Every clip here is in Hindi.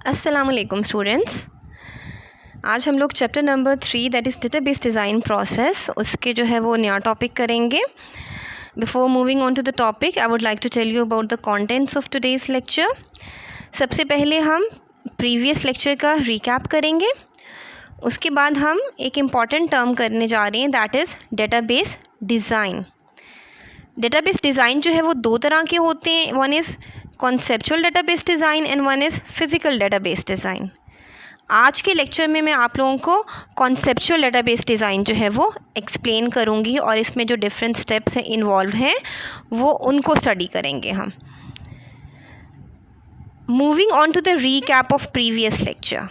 अस्सलाम वालेकुम स्टूडेंट्स। आज हम लोग chapter number 3 that is database design process उसके जो है वो नया टॉपिक करेंगे। Before moving on to the topic I would like to tell you about the contents of today's lecture. सबसे पहले हम प्रीवियस लेक्चर का रिकैप करेंगे। उसके बाद हम एक इम्पॉर्टेंट टर्म करने जा रहे हैं that is database design. Database design जो है वो दो तरह के होते हैं, one is conceptual database design and one is physical database design. आज के लेक्चर में मैं आप लोगों को कॉन्सेप्चुअल डेटाबेस डिज़ाइन जो है वो एक्सप्लेन करूँगी और इसमें जो डिफरेंट स्टेप्स हैं इन्वॉल्व हैं वो उनको स्टडी करेंगे हम। Moving on to the recap of previous lecture.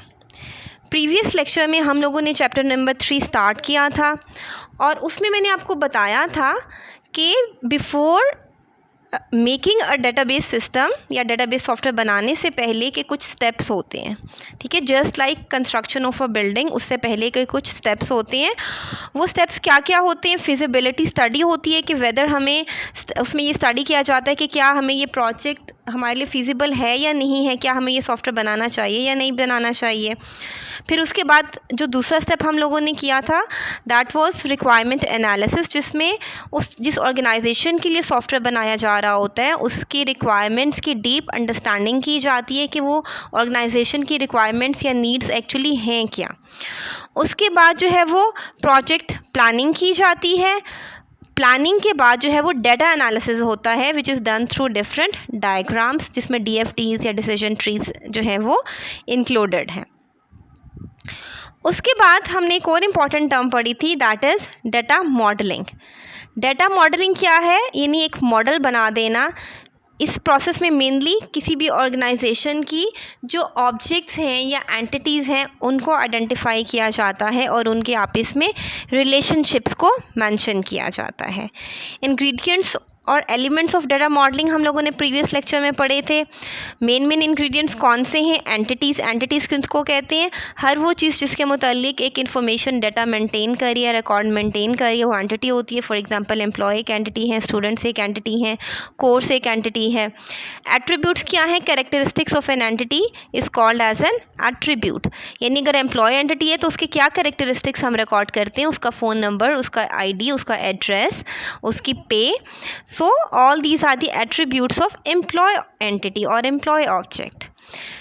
Previous lecture में हम लोगों ने चैप्टर नंबर 3 स्टार्ट किया था और उसमें मैंने आपको बताया था कि before making a database system या डेटाबेस सॉफ्टवेयर बनाने से पहले के कुछ स्टेप्स होते हैं। ठीक है, just like construction of a building, उससे पहले के कुछ स्टेप्स होते हैं। वो स्टेप्स क्या क्या होते हैं? फिजिबिलिटी स्टडी होती है कि वेदर हमें उसमें ये स्टडी किया जाता है कि क्या हमें ये प्रोजेक्ट हमारे लिए फिजिबल है या नहीं है, क्या हमें ये सॉफ्टवेयर बनाना चाहिए या नहीं बनाना चाहिए। फिर उसके बाद जो दूसरा स्टेप हम लोगों ने किया था दैट वाज रिक्वायरमेंट एनालिसिस, जिसमें जिस ऑर्गेनाइजेशन के लिए सॉफ्टवेयर बनाया जा रहा होता है उसकी रिक्वायरमेंट्स की डीप अंडरस्टैंडिंग की जाती है कि वो ऑर्गेनाइजेशन की रिक्वायरमेंट्स या नीड्स एक्चुअली हैं क्या। उसके बाद जो है वो प्रोजेक्ट प्लानिंग की जाती है। प्लानिंग के बाद जो है वो डेटा एनालिसिस होता है which is done through different diagrams, जिसमें DFTs या डिसीजन ट्रीज जो है वो इंक्लूडेड हैं। उसके बाद हमने एक और इम्पॉर्टेंट टर्म पढ़ी थी that is data modelling. Data modelling क्या है? यानी एक मॉडल बना देना। इस प्रोसेस में मेनली किसी भी ऑर्गेनाइजेशन की जो ऑब्जेक्ट्स हैं या एंटिटीज़ हैं उनको आइडेंटिफाई किया जाता है और उनके आपस में रिलेशनशिप्स को मेंशन किया जाता है। इंग्रेडिएंट्स और एलिमेंट्स ऑफ डेटा मॉडलिंग हम लोगों ने प्रीवियस लेक्चर में पढ़े थे। मेन इंग्रेडिएंट्स कौन से हैं? एंटिटीज़ किसको कहते हैं? हर वो चीज़ जिसके मुतालिक एक इन्फॉर्मेशन डेटा मेंटेन करी है, रिकॉर्ड मेंटेन करी है, वो एंटिटी होती है। फॉर एग्जांपल एम्प्लॉय एक एंटिटी है, स्टूडेंट्स एक एंटिटी हैं, कोर्स एक एंटिटी है। एट्रीब्यूट्स क्या हैं? Characteristics of an entity is called as an attribute. यानी अगर एम्प्लॉय एंटिटी है तो उसके क्या कैरेक्टरिस्टिक्स हम रिकॉर्ड करते हैं? उसका फ़ोन नंबर, उसका ID, उसका एड्रेस, उसकी पे। So all these are the attributes of employee entity or employee object.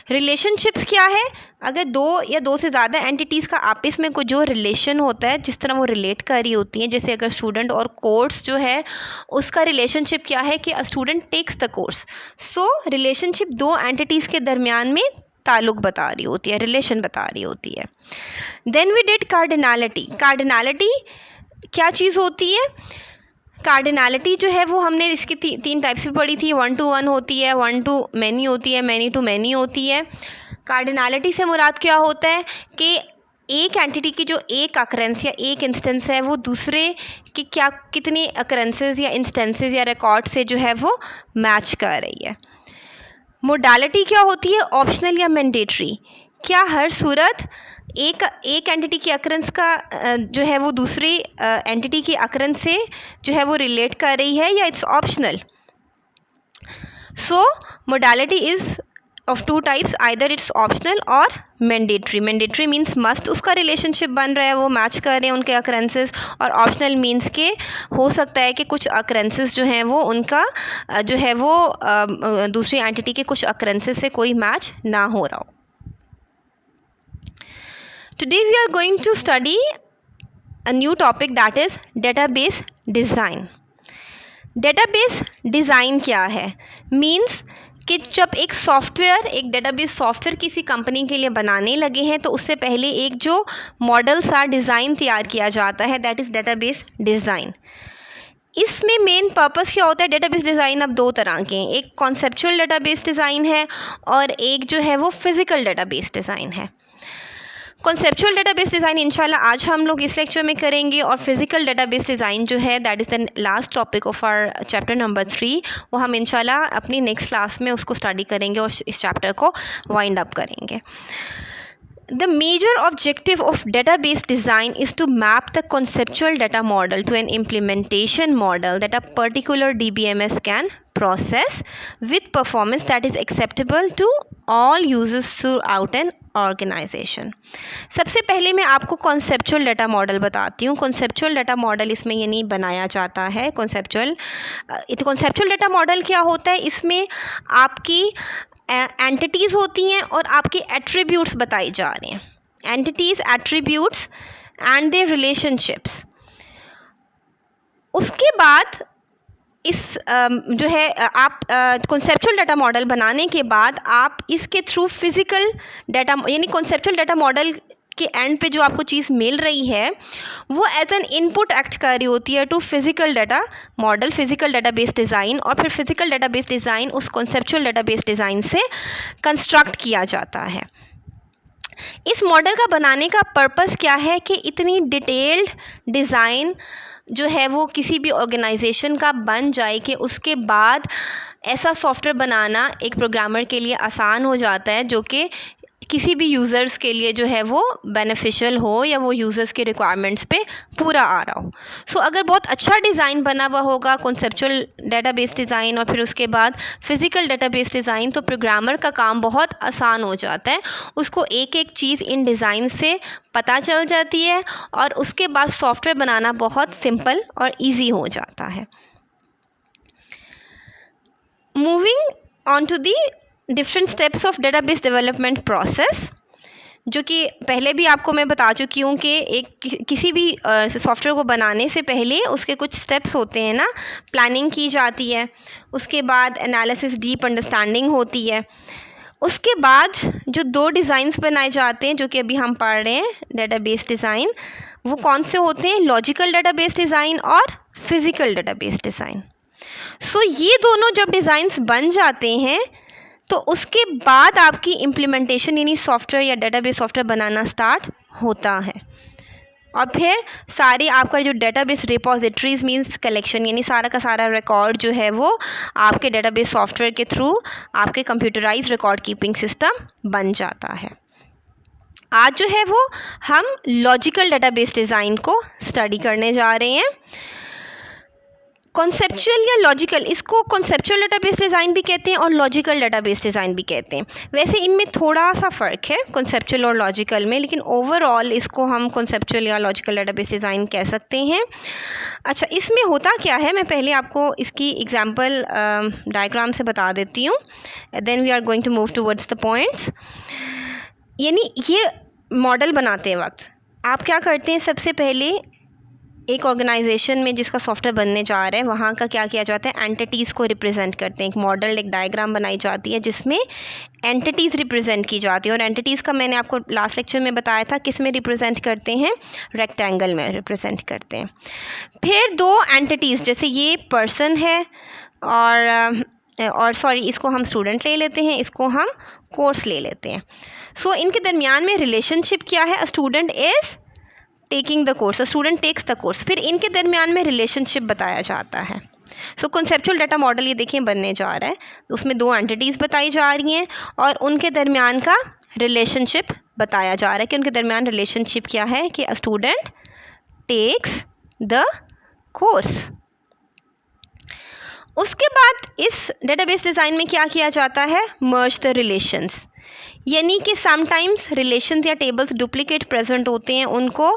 Relationships क्या है? अगर दो या दो से ज़्यादा एंटिटीज़ का आपस में कोई जो रिलेशन होता है, जिस तरह वो रिलेट कर रही होती हैं, जैसे अगर स्टूडेंट और कोर्स जो है उसका रिलेशनशिप क्या है कि a student takes the course. So relationship दो एंटिटीज़ के दरमियान में ताल्लुक़ बता रही होती है, रिलेशन बता रही होती है। Then we did cardinality. Cardinality क्या चीज़ होती है? कार्डिनैलिटी जो है वो हमने इसकी तीन टाइप्स में पढ़ी थी। 1 to 1 होती है, 1 to many होती है, many to many होती है। कार्डिनैलिटी से मुराद क्या होता है कि एक एंटिटी की जो एक अकरेंस या एक इंस्टेंस है वो दूसरे की क्या कितनी अकरेंसेस या इंस्टेंसेस या रिकॉर्ड से जो है वो मैच कर रही है। मोडालिटी क्या होती है? ऑप्शनल या मैंडेटरी। क्या हर सूरत एक एंटिटी की अकरेंस का जो है वो दूसरी एंटिटी की अकरेंस से जो है वो रिलेट कर रही है या it's optional? So modality is of two types, either it's optional और मैंडेटरी। मैंडेटरी मीन्स मस्ट उसका रिलेशनशिप बन रहा है, वो मैच कर रहे हैं उनके अकरेंसेस। और ऑप्शनल मीन्स के हो सकता है कि कुछ अकरेंसेस जो हैं वो उनका जो है वो दूसरी एंटिटी के कुछ अकरेंसेस से कोई मैच ना हो रहा हो। Today we are going to study a new topic that is database design. Database design क्या है? Means कि जब एक सॉफ्टवेयर, एक डेटाबेस सॉफ्टवेयर किसी कंपनी के लिए बनाने लगे हैं तो उससे पहले एक जो मॉडल सा डिज़ाइन तैयार किया जाता है दैट इज़ डेटाबेस डिज़ाइन। इसमें मेन पर्पस क्या होता है? डेटाबेस डिज़ाइन अब दो तरह के हैं, एक कॉन्सेप्चुअल डेटाबेस डिज़ाइन है और एक जो है वो फिज़िकल डेटाबेस डिज़ाइन है। कॉन्सेप्चुअल डेटाबेस डिज़ाइन इंशाल्लाह आज हम लोग इस लेक्चर में करेंगे और फिज़िकल डेटाबेस डिज़ाइन जो है that is the last topic of our chapter number 3, वो हम इंशाल्लाह अपनी नेक्स्ट क्लास में उसको स्टडी करेंगे और इस चैप्टर को वाइंड अप करेंगे। the major objective of database design is to map the conceptual data model to an implementation model that a particular DBMS can process with performance that is acceptable to all users throughout an organization. सबसे पहले मैं आपको कॉन्सेप्चुअल डाटा मॉडल बताती हूँ। कॉन्सेप्चुअल डाटा मॉडल इसमें यानी बनाया जाता है। कॉन्सेप्चुअल डाटा मॉडल क्या होता है? इसमें आपकी एंटिटीज़ होती हैं और आपके एट्रीब्यूट्स बताए जा रहे हैं। Entities, attributes and there relationships. उसके बाद इस जो है आप कॉन्सेप्चुअल डाटा मॉडल बनाने के बाद आप इसके थ्रू फिज़िकल डाटा यानी कॉन्सेप्चुअल डाटा मॉडल के एंड पे जो आपको चीज़ मिल रही है वो एज एन इनपुट एक्ट कर रही होती है to physical data model, physical database design, और फिर फिज़िकल डाटाबेस डिज़ाइन उस कॉन्सेप्चुअल डाटाबेस डिज़ाइन से कंस्ट्रक्ट किया जाता है। इस मॉडल का बनाने का पर्पस क्या है कि इतनी डिटेल्ड डिज़ाइन जो है वो किसी भी ऑर्गेनाइजेशन का बन जाए कि उसके बाद ऐसा सॉफ्टवेयर बनाना एक प्रोग्रामर के लिए आसान हो जाता है जो कि किसी भी यूज़र्स के लिए जो है वो बेनिफिशियल हो या वो यूज़र्स के रिक्वायरमेंट्स पे पूरा आ रहा हो। सो अगर बहुत अच्छा डिज़ाइन बना हुआ होगा कॉन्सेप्चुअल डाटाबेस डिज़ाइन और फिर उसके बाद फिज़िकल डाटाबेस डिज़ाइन, तो प्रोग्रामर का काम बहुत आसान हो जाता है। उसको एक एक चीज़ इन डिज़ाइन से पता चल जाती है और उसके बाद सॉफ्टवेयर बनाना बहुत सिंपल और ईजी हो जाता है। Moving on to the different steps of database development process, जो कि पहले भी आपको मैं बता चुकी हूँ कि एक किसी भी सॉफ्टवेयर को बनाने से पहले उसके कुछ स्टेप्स होते हैं ना। प्लानिंग की जाती है, उसके बाद एनालिसिस, डीप अंडरस्टैंडिंग होती है, उसके बाद जो दो डिज़ाइंस बनाए जाते हैं जो कि अभी हम पढ़ रहे हैं डेटाबेस डिज़ाइन, वो कौन से होते हैं? लॉजिकल डेटाबेस डिज़ाइन और फिज़िकल डेटाबेस डिज़ाइन। सो ये दोनों जब डिज़ाइंस बन जाते हैं तो उसके बाद आपकी इम्प्लीमेंटेशन यानी सॉफ्टवेयर या डेटाबेस सॉफ्टवेयर बनाना स्टार्ट होता है। और फिर सारी आपका जो डेटाबेस रिपोजिटरीज मींस कलेक्शन यानी सारा का सारा रिकॉर्ड जो है वो आपके डेटाबेस सॉफ्टवेयर के थ्रू आपके कंप्यूटराइज्ड रिकॉर्ड कीपिंग सिस्टम बन जाता है। आज जो है वो हम लॉजिकल डेटाबेस डिज़ाइन को स्टडी करने जा रहे हैं। कॉन्सेप्चुअल या लॉजिकल, इसको कॉन्सेप्चुअल डेटाबेस डिज़ाइन भी कहते हैं और लॉजिकल डेटाबेस डिज़ाइन भी कहते हैं। वैसे इनमें थोड़ा सा फ़र्क है कॉन्सेप्चुअल और लॉजिकल में, लेकिन ओवरऑल इसको हम कॉन्सेप्चुअल या लॉजिकल डेटाबेस डिज़ाइन कह सकते हैं। अच्छा, इसमें होता क्या है, मैं पहले आपको इसकी एग्जांपल डायग्राम से बता देती हूँ, then we are going to move towards the points. यानी ये मॉडल बनाते वक्त आप क्या करते हैं? सबसे पहले एक ऑर्गेनाइजेशन में जिसका सॉफ्टवेयर बनने जा रहा है वहाँ का क्या किया जाता है? एंटिटीज़ को रिप्रेजेंट करते हैं। एक मॉडल, एक डायग्राम बनाई जाती है जिसमें एंटिटीज़ रिप्रेजेंट की जाती है। और एंटिटीज़ का मैंने आपको लास्ट लेक्चर में बताया था किस में रिप्रेजेंट करते हैं? रेक्टेंगल में रिप्रेजेंट करते हैं। फिर दो एंटिटीज़, जैसे ये पर्सन है और सॉरी इसको हम स्टूडेंट ले लेते हैं, इसको हम कोर्स ले लेते हैं। सो इनके दरमियान में रिलेशनशिप क्या है? A student is taking the course, a student takes the course. फिर इनके दरमियान में रिलेशनशिप बताया जाता है। सो कॉन्सेप्चुअल डाटा मॉडल ये देखिए बनने जा रहा है, उसमें दो एंटिटीज़ बताई जा रही हैं और उनके दरमियान का रिलेशनशिप बताया जा रहा है कि उनके दरमियान रिलेशनशिप क्या है कि a student takes the course. उसके बाद इस डेटाबेस डिज़ाइन में क्या किया जाता है? मर्ज द रिलेशंस, यानी कि समटाइम्स रिलेशंस या टेबल्स डुप्लीकेट प्रेजेंट होते हैं, उनको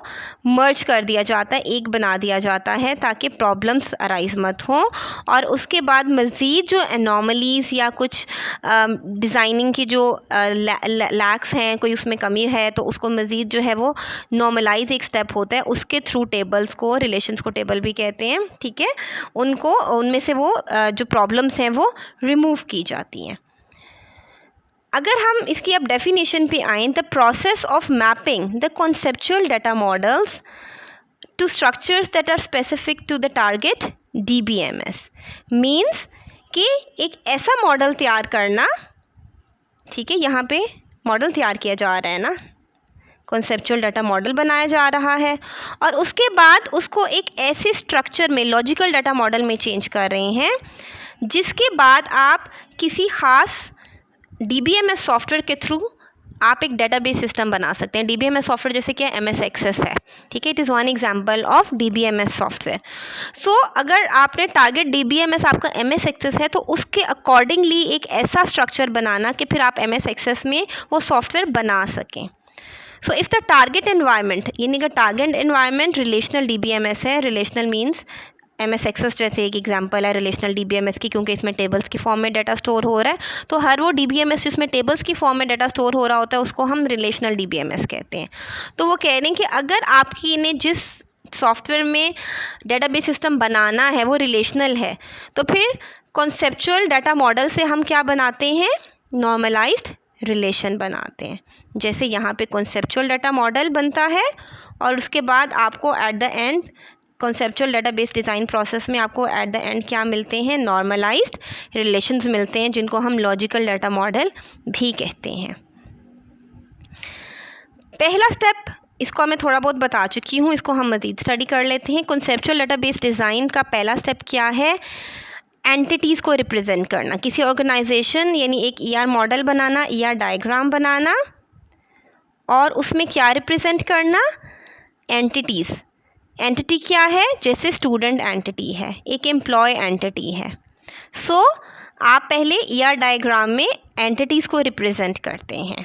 मर्ज कर दिया जाता है, एक बना दिया जाता है ताकि प्रॉब्लम्स अराइज मत हों। और उसके बाद मज़ीद जो एनॉमलीज़ या कुछ डिज़ाइनिंग की जो लैक्स हैं, कोई उसमें कमी है तो उसको मज़ीद जो है वो नॉर्मलाइज एक स्टेप होता है, उसके थ्रू टेबल्स को, रिलेशंस को टेबल भी कहते हैं, ठीक है, उनको उनमें से वो जो प्रॉब्लम्स हैं वो रिमूव की जाती हैं। अगर हम इसकी अब डेफिनेशन पे आएँ, the process of mapping the conceptual data models to structures that are specific to the target DBMS means कि एक ऐसा मॉडल तैयार करना, ठीक है, यहाँ पे मॉडल तैयार किया जा रहा है ना, कॉन्सेप्चुअल डाटा मॉडल बनाया जा रहा है और उसके बाद उसको एक ऐसे स्ट्रक्चर में, लॉजिकल डाटा मॉडल में चेंज कर रहे हैं जिसके बाद आप किसी ख़ास DBMS सॉफ्टवेयर के थ्रू आप एक डेटाबेस सिस्टम बना सकते हैं। DBMS सॉफ्टवेयर जैसे कि MS एक्सेस है, ठीक है, it is one example of DBMS software. So अगर आपने टारगेट DBMS आपका MS एक्सेस है तो उसके अकॉर्डिंगली एक ऐसा स्ट्रक्चर बनाना कि फिर आप MS एक्सेस में वो सॉफ्टवेयर बना सकें। So if the target environment, यानी कि टारगेट एनवायरनमेंट रिलेशनल DBMS है, रिलेशनल मीन्स MS एक्सेस जैसे एक एग्जांपल है रिलेशनल DBMS की, क्योंकि इसमें टेबल्स की फॉर्म में डाटा स्टोर हो रहा है, तो हर वो DBMS जिसमें टेबल्स की फॉर्म में डाटा स्टोर हो रहा होता है उसको हम रिलेशनल DBMS कहते हैं। तो वो कह रहे हैं कि अगर आपकी ने जिस सॉफ्टवेयर में डेटाबेस सिस्टम बनाना है वो रिलेशनल है, तो फिर कॉन्सेप्चुअल डाटा मॉडल से हम क्या बनाते हैं, नॉर्मलाइज्ड रिलेशन बनाते हैं। जैसे यहाँ पे कॉन्सेप्चुअल डाटा मॉडल बनता है और उसके बाद आपको at the end conceptual database design process में आपको एट द एंड क्या मिलते हैं, नॉर्मलाइज्ड रिलेशंस मिलते हैं, जिनको हम लॉजिकल डाटा मॉडल भी कहते हैं। पहला स्टेप इसको मैं थोड़ा बहुत बता चुकी हूँ, इसको हम मज़ीद स्टडी कर लेते हैं। कॉन्सेप्चुअल डाटाबेस डिज़ाइन का पहला स्टेप क्या है, एंटिटीज़ को रिप्रेजेंट करना, किसी ऑर्गेनाइजेशन यानी एक ER मॉडल बनाना, ER डायग्राम बनाना, और उसमें क्या रिप्रेजेंट करना, एंटिटीज़। एंटिटी क्या है, जैसे स्टूडेंट एंटिटी है, एक एम्प्लॉय एंटिटी है। सो आप पहले ER डायग्राम में एंटिटीज़ को रिप्रेजेंट करते हैं।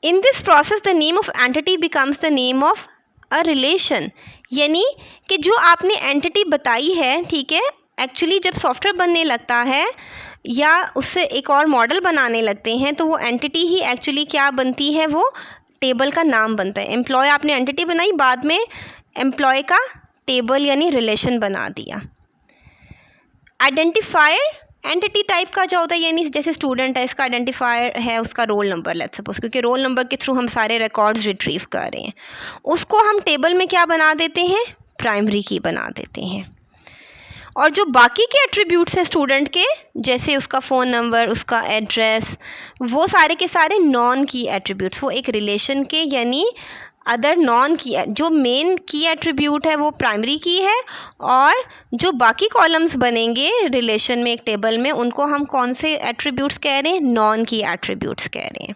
In this process the name of entity becomes the name of a relation, यानी कि जो आपने एंटिटी बताई है, ठीक है, एक्चुअली जब सॉफ्टवेयर बनने लगता है या उससे एक और मॉडल बनाने लगते हैं तो वो एंटिटी ही एक्चुअली क्या बनती है, वो टेबल का नाम बनता है। एम्प्लॉय आपने एंटिटी बनाई, बाद में एम्प्लॉय का टेबल यानी रिलेशन बना दिया। आइडेंटिफायर एंटिटी टाइप का जो होता है, यानी जैसे स्टूडेंट है, इसका आइडेंटिफायर है उसका रोल नंबर, लेट्स सपोज, क्योंकि रोल नंबर के थ्रू हम सारे रिकॉर्ड्स रिट्रीव कर रहे हैं, उसको हम टेबल में क्या बना देते हैं, प्राइमरी की बना देते हैं। और जो बाकी के एट्रीब्यूट्स हैं स्टूडेंट के, जैसे उसका फ़ोन नंबर, उसका एड्रेस, वो सारे के सारे नॉन की एट्रीब्यूट्स, वो एक रिलेशन के यानी अदर नॉन की, जो मेन की एट्रीब्यूट है वो प्राइमरी की है, और जो बाकी कॉलम्स बनेंगे रिलेशन में एक टेबल में, उनको हम कौन से एट्रीब्यूट्स कह रहे हैं, नॉन की एट्रीब्यूट्स कह रहे हैं।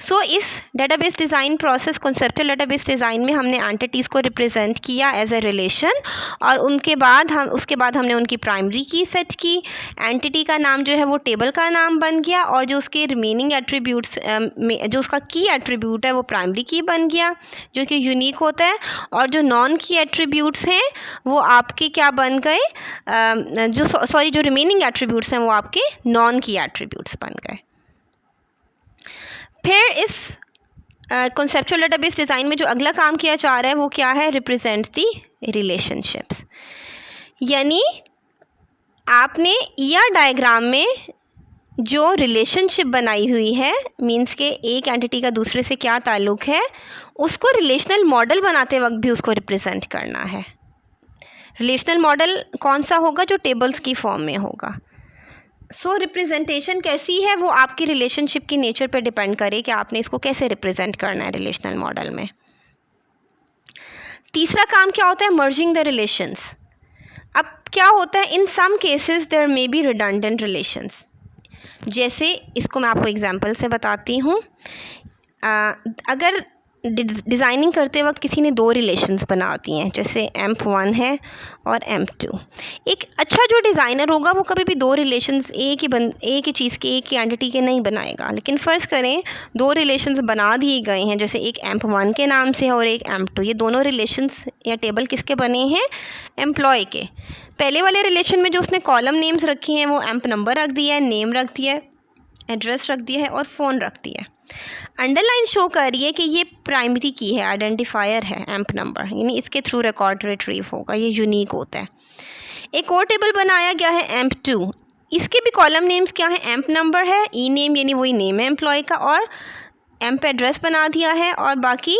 सो इस database design process, conceptual database design में हमने एंटिटीज़ को रिप्रेजेंट किया एज ए रिलेशन, और उसके बाद हमने उनकी प्राइमरी की सेट की, एंटिटी का नाम जो है वो टेबल का नाम बन गया, और जो उसके रिमेनिंग एट्रीब्यूट्स जो उसका की एट्रीब्यूट है वो प्राइमरी की बन गया, जो कि यूनिक होता है, और जो नॉन की एट्रीब्यूट्स हैं वो आपके क्या बन गए, जो रिमेनिंग एट्रीब्यूट्स हैं वो आपके नॉन की एट्रीब्यूट्स बन गए। फिर इस कॉन्सेप्चुअल डेटाबेस डिज़ाइन में जो अगला काम किया जा रहा है वो क्या है, रिप्रेजेंट दी रिलेशनशिप्स, यानी आपने ER डायग्राम में जो रिलेशनशिप बनाई हुई है, मींस के एक एंटिटी का दूसरे से क्या ताल्लुक़ है, उसको रिलेशनल मॉडल बनाते वक्त भी उसको रिप्रेजेंट करना है। रिलेशनल मॉडल कौन सा होगा, जो टेबल्स की फॉर्म में होगा। सो रिप्रेजेंटेशन कैसी है वो आपकी रिलेशनशिप की नेचर पे डिपेंड करे कि आपने इसको कैसे रिप्रेजेंट करना है रिलेशनल मॉडल में। तीसरा काम क्या होता है, मर्जिंग द रिलेशंस। अब क्या होता है, in some cases there may be redundant relations, जैसे इसको मैं आपको एग्जांपल से बताती हूँ। अगर डिज़ाइनिंग करते वक्त किसी ने 2 रिलेशंस बना दिए हैं, जैसे AMP1 है और AMP2, एक अच्छा जो डिज़ाइनर होगा वो कभी भी 2 रिलेशंस एक ही चीज़ के, एक ही एंटिटी के नहीं बनाएगा। लेकिन फ़र्ज़ करें 2 रिलेशंस बना दिए गए हैं, जैसे एक AMP1 के नाम से है और एक AMP2, ये दोनों रिलेशंस या टेबल किसके बने हैं, एम्प्लॉय के। पहले वाले रिलेशन में जो उसने कॉलम नेम्स रखे हैं वो AMP नंबर रख दिया है, नेम रख दिया है, एड्रेस रख दिया है और फ़ोन रख दिया है। अंडरलाइन शो कर रही है कि ये प्राइमरी की है, आइडेंटिफायर है AMP नंबर, यानी इसके थ्रू रिकॉर्ड रिट्रीव होगा, ये यूनिक होता है। एक और टेबल बनाया गया है AMP2, इसके भी कॉलम नेम्स क्या है, AMP नंबर है, ई नेम यानी वही नेम है एम्प्लॉय का, और AMP एड्रेस बना दिया है, और बाकी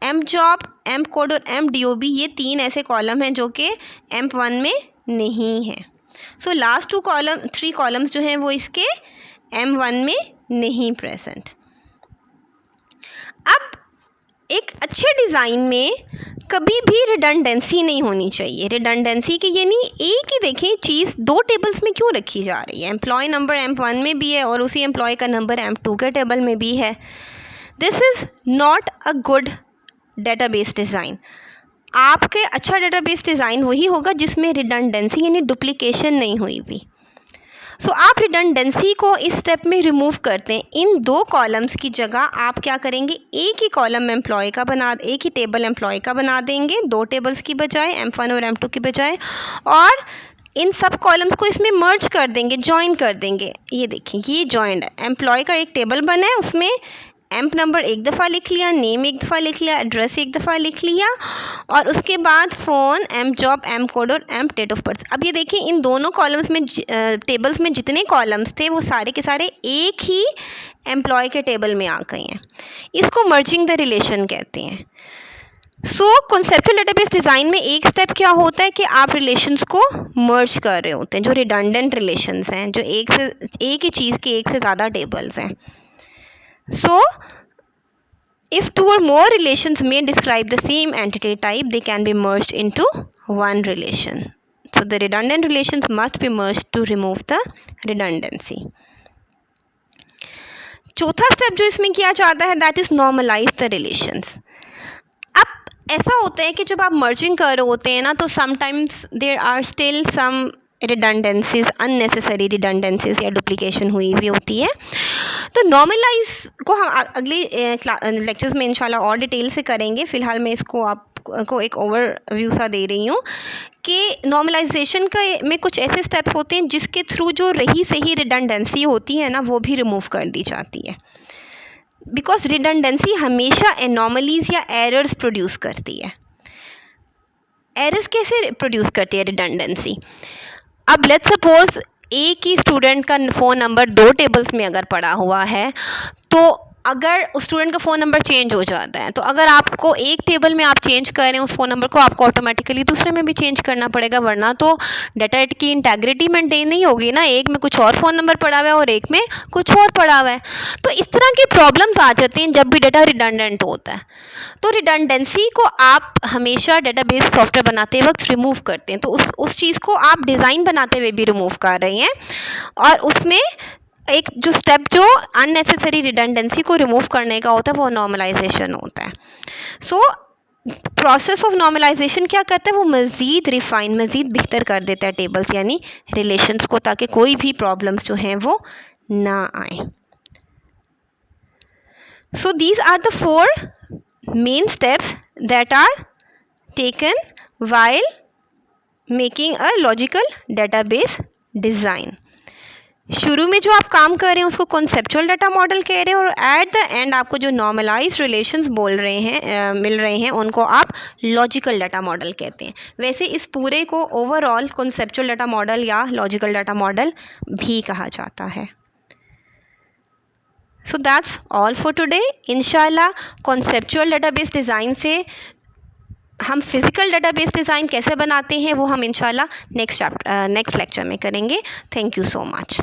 AMP जॉब, AMP कोड और AMP DOB, ये 3 ऐसे कॉलम हैं जो कि AMP1 में नहीं है। सो लास्ट 3 कॉलम्स जो हैं वो इसके AMP1 में नहीं प्रेजेंट। अब एक अच्छे डिज़ाइन में कभी भी रिडंडेंसी नहीं होनी चाहिए। रिडंडेंसी के ये नहीं एक ही देखें चीज़ दो टेबल्स में क्यों रखी जा रही है। एम्प्लॉय नंबर M1 में भी है और उसी एम्प्लॉय का नंबर M2 के टेबल में भी है। This is not a good database design. आपके अच्छा डेटाबेस डिज़ाइन वही होगा जिसमें रिडंडेंसी यानी डुप्लीकेशन नहीं हुई हुई। सो आप रिडंडेंसी को इस स्टेप में रिमूव करते हैं। इन दो कॉलम्स की जगह आप क्या करेंगे, एक ही कॉलम एम्प्लॉय का एक ही टेबल एम्प्लॉय का बना देंगे, दो टेबल्स की बजाय, M1 और M2 की बजाय, और इन सब कॉलम्स को इसमें मर्ज कर देंगे, जॉइन कर देंगे। ये देखिए ये जॉइंड है। एम्प्लॉय का एक टेबल बना है, उसमें एम्प नंबर एक दफ़ा लिख लिया, नेम एक दफ़ा लिख लिया, एड्रेस एक दफ़ा लिख लिया, और उसके बाद phone, amp job, amp code और एम्प डेट ऑफ बर्थ। अब ये देखिए इन दोनों कॉलम्स में टेबल्स में जितने कॉलम्स थे वो सारे के सारे एक ही एम्प्लॉय के टेबल में आ गए हैं। इसको मर्जिंग द रिलेशन कहते हैं। सो कॉन्सेप्चुअल डेटाबेस डिज़ाइन में एक स्टेप क्या होता है कि आप रिलेशंस को मर्ज कर रहे होते हैं, जो रिडंडेंट रिलेशंस हैं, जो एक ही चीज़ के एक से ज़्यादा टेबल्स हैं। So, if two or more relations may describe the same entity type, they can be merged into one relation. So, the redundant relations must be merged to remove the redundancy. चौथा स्टेप जो इसमें किया जाता है that is normalize the relations. अब ऐसा होता है कि जब आप merging कर रहे होते हैं ना, तो sometimes there are still some redundancies, unnecessary redundancies या डुप्लीकेशन हुई हुई होती है। तो नॉर्मलाइज को हम अगले लेक्चर्स में इंशाल्लाह और डिटेल से करेंगे। फ़िलहाल मैं इसको आपको एक ओवरव्यू सा दे रही हूँ कि नॉर्मलाइजेशन का में कुछ ऐसे स्टेप्स होते हैं जिसके थ्रू जो रही सही रिडंडेंसी होती है ना, वो भी रिमूव कर दी जाती है। बिकॉज रिडंडेंसी हमेशा एनॉमलीज या एरर्स प्रोड्यूस करती है। एरर्स कैसे प्रोड्यूस करती है रिडंडेंसी? अब लेट्स सपोज एक ही स्टूडेंट का फ़ोन नंबर दो टेबल्स में अगर पड़ा हुआ है, तो अगर उस स्टूडेंट का फ़ोन नंबर चेंज हो जाता है, तो अगर आपको एक टेबल में आप चेंज कर रहे हैं उस फ़ोन नंबर को, आपको ऑटोमेटिकली दूसरे में भी चेंज करना पड़ेगा, वरना तो डाटा की इंटेग्रिटी मेंटेन नहीं होगी ना। एक में कुछ और फ़ोन नंबर पड़ा हुआ है और एक में कुछ और पड़ा हुआ है। तो इस तरह की प्रॉब्लम्स आ जाती हैं जब भी डाटा रिडंडेंट होता है। तो रिडंडेंसी को आप हमेशा डेटाबेस सॉफ्टवेयर बनाते वक्त रिमूव करते हैं। तो उस चीज़ को आप डिज़ाइन बनाते हुए भी रिमूव कर रहे हैं, और उसमें एक जो स्टेप जो अननेसेसरी रिडंडेंसी को रिमूव करने का होता है वो नॉर्मलाइजेशन होता है। सो प्रोसेस ऑफ नॉर्मलाइजेशन क्या करता है, वो मज़ीद रिफाइन, मज़ीद बेहतर कर देता है टेबल्स यानी रिलेशंस को, ताकि कोई भी प्रॉब्लम्स जो हैं वो ना आए। So these are the 4 main steps that are taken while making a logical database design. शुरू में जो आप काम कर रहे हैं उसको कॉन्सेप्चुअल डाटा मॉडल कह रहे हैं, और एट द एंड आपको जो नॉर्मलाइज रिलेशंस मिल रहे हैं उनको आप लॉजिकल डाटा मॉडल कहते हैं। वैसे इस पूरे को ओवरऑल कॉन्सेप्चुअल डाटा मॉडल या लॉजिकल डाटा मॉडल भी कहा जाता है। So that's all for today. इंशाल्लाह कॉन्सेप्चुअल डाटाबेस डिज़ाइन से हम फिज़िकल डाटाबेस डिज़ाइन कैसे बनाते हैं वो हम इंशाल्लाह नेक्स्ट लेक्चर में करेंगे। Thank you so much.